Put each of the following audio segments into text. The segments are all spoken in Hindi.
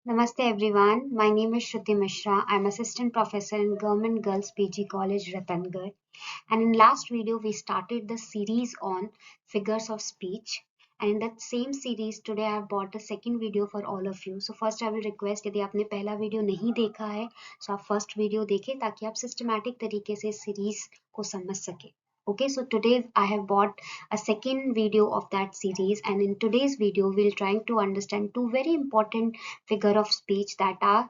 Namaste everyone. My name is Shruti Mishra. I'm assistant professor in Government Girls PG College, Ratangarh. And in last video, we started the series on figures of speech. And in that same series, today I have brought a second video for all of you. So first I will request यदि आपने पहला वीडियो नहीं देखा है, तो आप फर्स्ट वीडियो देखें ताकि आप सिस्टमैटिक तरीके से सीरीज को समझ सके. Okay, so today I have brought a second video of that series, and in today's video we'll trying to understand two very important figure of speech that are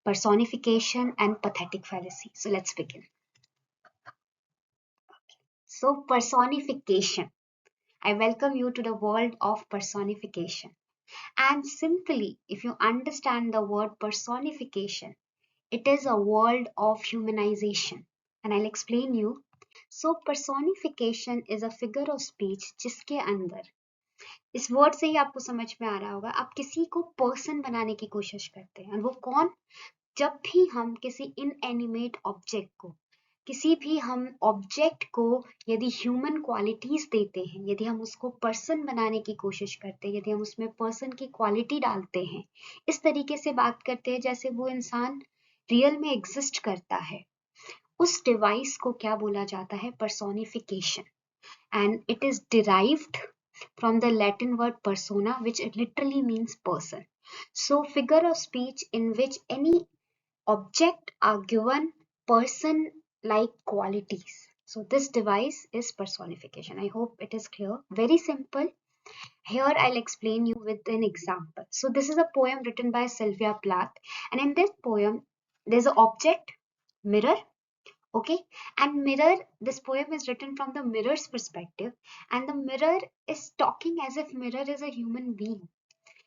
personification and pathetic fallacy. So let's begin. So personification. I welcome you to the world of personification. And simply, if you understand the word personification, it is a world of humanization. And I'll explain you. So personification is a figure of speech जिसके अंदर इस वर्ड से ही आपको समझ में आ रहा होगा आप किसी को पर्सन बनाने की कोशिश करते हैं और वो कौन जब भी हम किसी इनएनिमेट ऑब्जेक्ट को किसी भी हम ऑब्जेक्ट को यदि ह्यूमन क्वालिटीज देते हैं यदि हम उसको पर्सन बनाने की कोशिश करते हैं यदि हम उसमें पर्सन की क्वालिटी डालते हैं इस तरीके से बात करते हैं जैसे वो इंसान रियल में एग्जिस्ट करता है उस डिवाइस को क्या बोला जाता है personification and it is derived from the Latin word persona, which literally means person. So, figure of speech in which any object are given person-like qualities. So, this device is personification. I hope it is clear. Very simple. Here, I'll explain you with an example. So, this is a poem written by Sylvia Plath, and in this poem, there's an object, mirror, okay, and mirror, this poem is written from the mirror's perspective, and the mirror is talking as if mirror is a human being,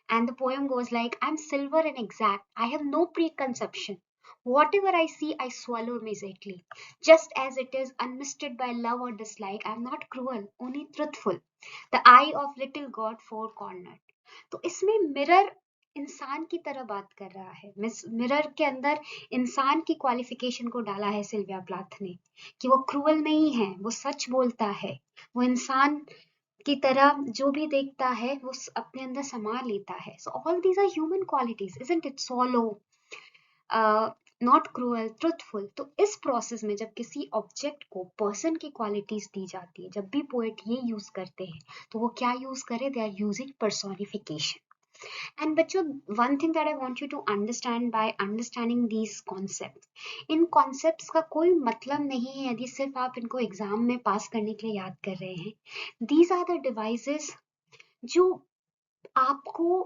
and the poem goes like, I'm silver and exact, I have no preconception, whatever I see I swallow immediately, just as it is unmisted by love or dislike, I'm not cruel, only truthful, the eye of little god four cornered. तो इसमें मिरर इंसान की तरह बात कर रहा है मिरर के अंदर इंसान की क्वालिफिकेशन को डाला है सिल्विया प्लाथ ने कि वो क्रूअल नहीं है वो सच बोलता है वो इंसान की तरह जो भी देखता है वो अपने अंदर समा लेता है so all these are human qualities isn't it solo not cruel truthful तो इस प्रोसेस में जब किसी ऑब्जेक्ट को पर्सन की क्वालिटीज दी जाती है जब भी पोएट ये यूज करते हैं तो वो क्या यूज करे they are using personification. And बच्चों one thing that I want you to understand by understanding these concepts, in concepts का कोई मतलब नहीं है यदि सिर्फ आप इनको एग्जाम में पास करने के लिए याद कर रहे हैं. These are the devices जो आपको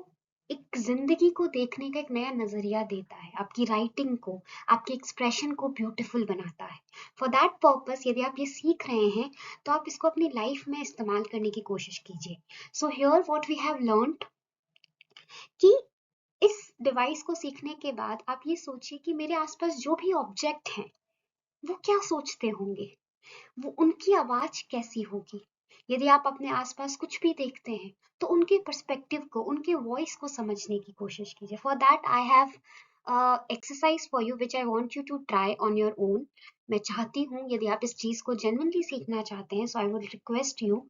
एक जिंदगी को देखने का एक नया नजरिया देता है आपकी राइटिंग को आपके एक्सप्रेशन को ब्यूटीफुल बनाता है. फॉर दैट पर्पस यदि आप ये सीख रहे हैं तो आप इसको अपनी लाइफ में इस्तेमाल करने की कोशिश कीजिए. So here what we have learned कि इस डिवाइस को सीखने के बाद आप ये सोचिए कि मेरे आसपास जो भी ऑब्जेक्ट हैं वो क्या सोचते होंगे वो उनकी आवाज कैसी होगी यदि आप अपने आसपास कुछ भी देखते हैं तो उनके पर्सपेक्टिव को उनके वॉइस को समझने की कोशिश कीजिए. For that I have exercise for you which I want you to try on your own. मैं चाहती हूँ यदि आप इस चीज को जेन्युइनली सीखना चाहते हैं सो आई वुड रिक्वेस्ट यू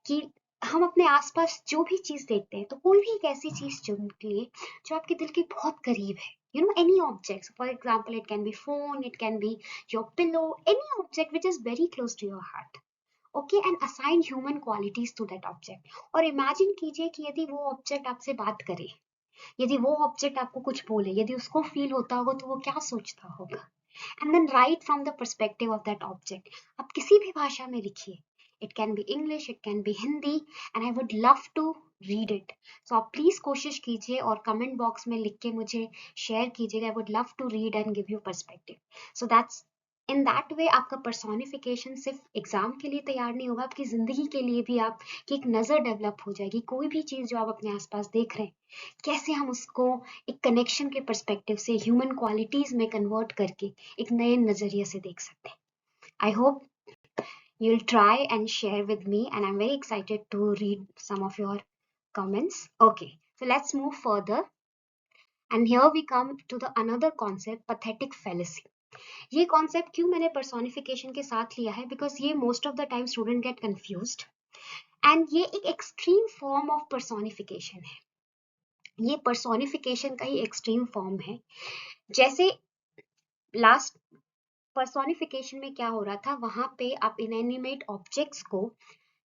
कि हम अपने आसपास जो भी चीज देखते हैं तो कोई भी एक ऐसी चीज चुन लिए जो आपके दिल के बहुत करीब है. You know, any objects, for example, it can be phone, it can be your pillow, any object which is very close to your heart. Okay, and assign human qualities to that object. और imagine कीजिए कि यदि वो ऑब्जेक्ट आपसे बात करे यदि वो ऑब्जेक्ट आपको कुछ बोले यदि उसको फील होता होगा तो वो क्या सोचता होगा. And then write from the perspective of that object. आप किसी भी भाषा में लिखिए. It can be English, it can be Hindi, and I would love to read it. So आप प्लीज कोशिश कीजिए और कमेंट बॉक्स में लिख के मुझे शेयर कीजिएगा. I would love to read and give you perspective. So that's in that way आपका पर्सोनिफिकेशन सिर्फ एग्जाम के लिए तैयार नहीं होगा आपकी जिंदगी के लिए भी आप की एक नजर डेवलप हो जाएगी. कोई भी चीज जो आप अपने आसपास देख रहे हैं कैसे हम उसको एक कनेक्शन के पर्सपेक्टिव से ह्यूमन क्वालिटीज में कन्वर्ट करके एक नए नजरिए से देख सकते हैं. I hope you'll try and share with me, and I'm very excited to read some of your comments. Okay, so let's move further, and here we come to the another concept, pathetic fallacy. ये कॉन्सेप्ट क्यों मैंने पर्सोनिफिकेशन के साथ लिया है बिकॉज ये most of the time student gate confused and ये एक एक्सट्रीम फॉर्म ऑफ पर्सोनिफिकेशन है. ये पर्सोनिफिकेशन का ही एक्सट्रीम फॉर्म है। जैसे लास्ट पर्सोनिफिकेशन में क्या हो रहा था, वहां पे आप इनएनिमेट ऑब्जेक्ट्स को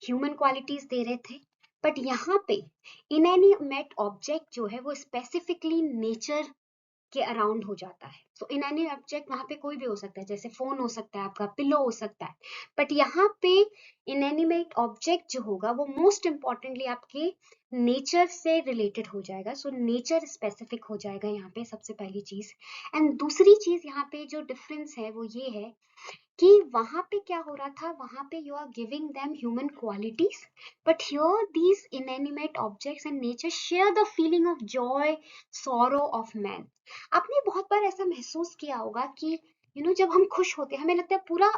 ह्यूमन क्वालिटीज दे रहे थे, बट यहाँ पे इनएनिमेट ऑब्जेक्ट जो है वो स्पेसिफिकली नेचर के अराउंड हो जाता है। सो इनएनिमेट ऑब्जेक्ट वहां पे कोई भी हो सकता है, जैसे फोन हो सकता है, आपका पिलो हो सकता है, बट यहाँ पे इनएनिमेट ऑब्जेक्ट जो होगा वो मोस्ट इंपॉर्टेंटली आपके नेचर से रिलेटेड हो जाएगा। सो नेचर स्पेसिफिक हो जाएगा यहाँ पे, सबसे पहली चीज। एंड दूसरी चीज यहाँ पे जो डिफरेंस है वो ये है कि वहां पे क्या हो रहा था, वहां पे you are giving them human qualities, but here these inanimate objects and nature share the feeling of joy, sorrow of man. आपने बहुत बार ऐसा महसूस किया होगा कि जब हम खुश होते हैं हमें लगता है पूरा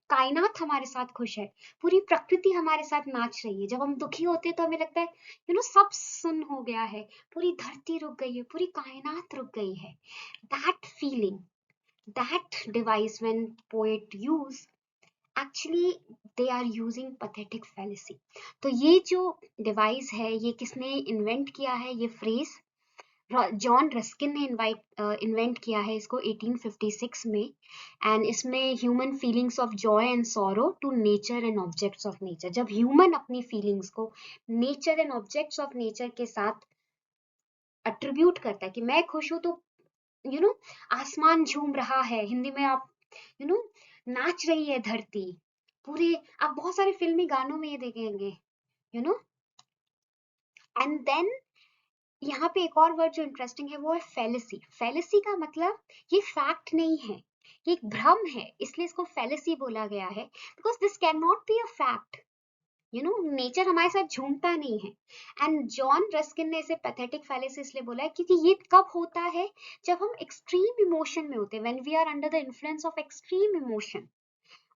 कायनात हमारे साथ खुश है, पूरी प्रकृति हमारे साथ नाच रही है। जब हम दुखी होते हैं तो हमें लगता है सब सुन हो गया है, पूरी धरती रुक गई है, पूरी कायनात रुक गई है। That feeling, that device when poet use, actually they are using pathetic fallacy। तो ये जो डिवाइस है ये किसने इन्वेंट किया है, ये फ्रेज जॉन रस्किन ने इन्वेंट किया है इसको 1856 में। एंड इसमें human feelings of joy and sorrow to nature and objects of nature, जब ह्यूमन अपनी फीलिंग्स को nature and objects of nature के साथ अट्रीब्यूट करता है कि मैं खुश हूं तो आसमान झूम रहा है, हिंदी में आप यू नो नाच रही है धरती पूरे। आप बहुत सारे फिल्मी गानों में ये देखेंगे यू नो एंड देन यहाँ पे एक और वर्ड जो इंटरेस्टिंग है वो है फेलिसी। फेलिसी का मतलब ये फैक्ट नहीं है, ये एक भ्रम है, इसलिए इसको फेलिसी बोला गया है, because this can not be a fact. Nature हमारे साथ झूमता नहीं है। एंड जॉन रस्किन ने इसे पैथेटिक फैलेसी इसलिए बोला है क्योंकि ये कब होता है, जब हम एक्सट्रीम इमोशन में होते हैं, when we are under the influence of extreme emotion.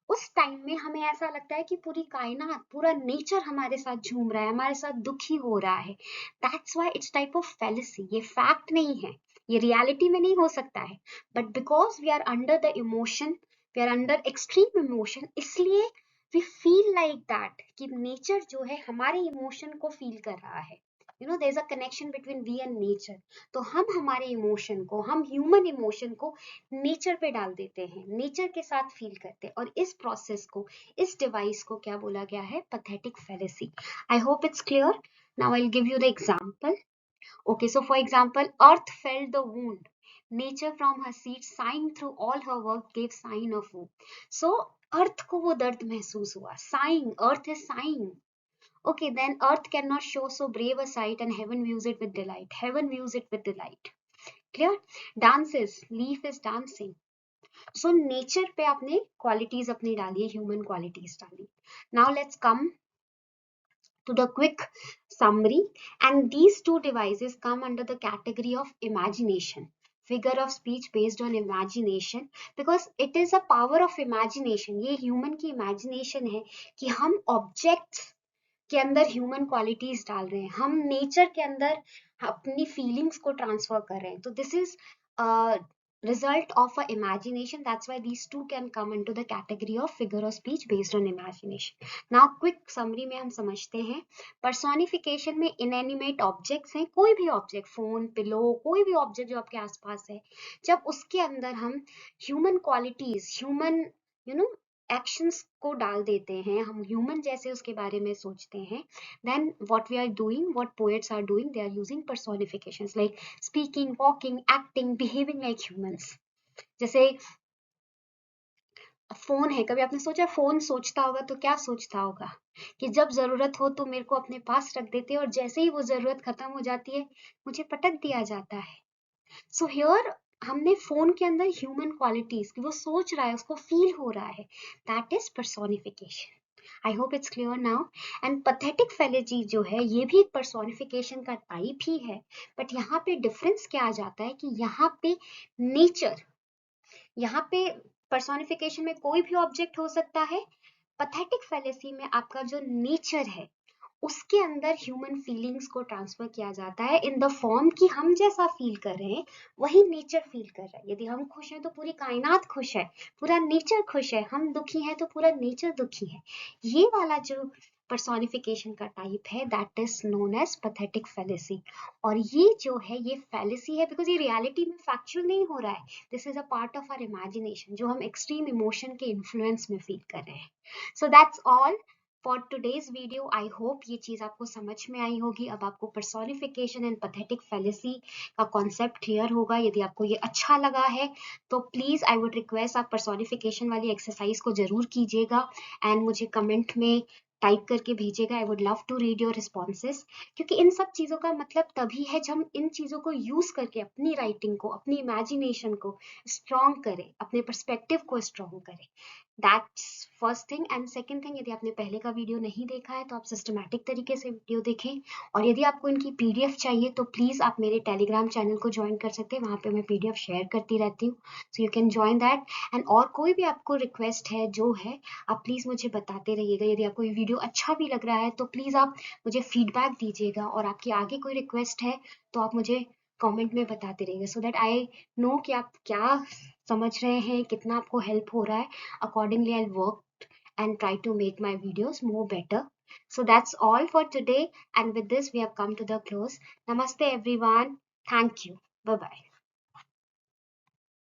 उस टाइम में हमें ऐसा लगता है कि पूरी कायनात, पूरा नेचर हमारे साथ झूम रहा है, हमारे साथ दुखी हो रहा है। That's why it's type of fallacy. ये फैक्ट नहीं है, ये रियलिटी में नहीं हो सकता है, but because we are under the emotion, we are under extreme emotion, इसलिए वी फील लाइक दैट कि नेचर जो है हमारे इमोशन को फील कर रहा है। There is a connection between we and nature. तो हम हमारे इमोशन को, हम ह्यूमन इमोशन को नेचर पे डाल देते हैं, नेचर के साथ फील करते हैं, और इस प्रोसेस को, इस डिवाइस को क्या बोला गया है, pathetic fallacy. I hope it's clear. Now I will give you the example. Okay, so for example, earth felt the wound. Nature from her seat, sighing through all her work, gave sign of woe. So earth को वो दर्द महसूस हुआ, sighing, earth is sighing. Okay, then earth cannot show so brave a sight, and heaven views it with delight. Heaven views it with delight. Clear? Dances, leaf is dancing. So nature पे आपने qualities अपनी डाली है, human qualities डाली। Now let's come to the quick summary, and these two devices come under the category of imagination, figure of speech based on imagination, because it is a power of imagination। ये human की imagination है कि हम objects के अंदर ह्यूमन क्वालिटीज डाल रहे हैं, हम नेचर के अंदर अपनी फीलिंग्स को ट्रांसफर कर रहे हैं। तो this is result of a imagination. That's why these two can come into the category of figure of speech based on imagination. Now quick summary में हम समझते हैं। personification में inanimate objects हैं, कोई भी ऑब्जेक्ट, फोन, पिलो, कोई भी ऑब्जेक्ट जो आपके आसपास है, जब उसके अंदर हम ह्यूमन क्वालिटीज, ह्यूमन एक्शंस को डाल देते हैं, हम ह्यूमन जैसे उसके बारे में सोचते हैं, then what we are doing, what poets are doing, they are using personifications like speaking, walking, acting, behaving like humans। जैसे फोन है, कभी आपने सोचा फोन सोचता होगा तो क्या सोचता होगा कि जब जरूरत हो तो मेरे को अपने पास रख देते हैं, और जैसे ही वो जरूरत खत्म हो जाती है मुझे पटक दिया जाता है। सो हियर हमने फोन के अंदर ह्यूमन क्वालिटीज कि वो सोच रहा है, उसको फील हो रहा है, that is personification. I hope it's clear now. And pathetic fallacy जो है ये भी एक पर्सोनिफिकेशन का टाइप ही है, बट यहाँ पे डिफरेंस क्या आ जाता है कि यहाँ पे नेचर, यहाँ पे पर्सोनिफिकेशन में कोई भी ऑब्जेक्ट हो सकता है, पैथेटिक फैलेसी में आपका जो नेचर है उसके अंदर ह्यूमन फीलिंग्स को ट्रांसफर किया जाता है इन द फॉर्म कि हम जैसा फील कर रहे हैं वही नेचर फील कर रहा है। यदि हम खुश हैं तो पूरी कायनात खुश है, पूरा नेचर खुश है, हम दुखी हैं तो पूरा नेचर दुखी है। ये वाला जो पर्सोनिफिकेशन का टाइप है, that is known as pathetic fallacy. और ये जो है ये फैलेसी है बिकॉज ये रियलिटी में फैक्चुअल नहीं हो रहा है, this is a part of our imagination जो हम एक्सट्रीम इमोशन के इन्फ्लुएंस में फील कर रहे हैं। So that's all for today's video. I hope ये चीज आपको समझ में आई होगी। अब आपको पर्सोनिफिकेशन एंड पैथेटिक फैलेसी का कॉन्सेप्ट क्लियर होगा। यदि आपको ये अच्छा लगा है तो प्लीज आई वुड रिक्वेस्ट आप पर्सोनिफिकेशन वाली एक्सरसाइज को जरूर कीजिएगा एंड मुझे कमेंट में टाइप करके भेजिएगा। I would love to read your responses, क्योंकि इन सब चीज़ों का मतलब तभी है जब हम इन चीज़ों को यूज़ करके अपनी राइटिंग को, अपनी इमेजिनेशन को स्ट्रॉन्ग करें, अपने पर्सपेक्टिव को स्ट्रॉन्ग करें। That's first thing. And second thing, यदि आपने पहले का वीडियो नहीं देखा है तो आप सिस्टमैटिक तरीके से वीडियो देखें। और यदि आपको इनकी पीडीएफ चाहिए तो प्लीज़ आप मेरे टेलीग्राम चैनल को ज्वाइन कर सकते हैं, वहाँ पे मैं पीडीएफ शेयर करती रहती हूँ, so you can join that. And और कोई भी आपको रिक्वेस्ट है जो है, आप प्लीज़ मुझे बताते रहिएगा। यदि आपको ये वीडियो अच्छा भी लग रहा है तो प्लीज़ आप मुझे फीडबैक दीजिएगा, और आपकी आगे कोई रिक्वेस्ट है तो आप मुझे कमेंट में बताते रहिएगा, सो दैट आई नो कि आप क्या समझ रहे हैं, कितना आपको हेल्प हो रहा है। Accordingly, I'll work and try to make my videos more better. So that's all for today. And with this, we have come to the close. Namaste, everyone. Thank you. Bye bye.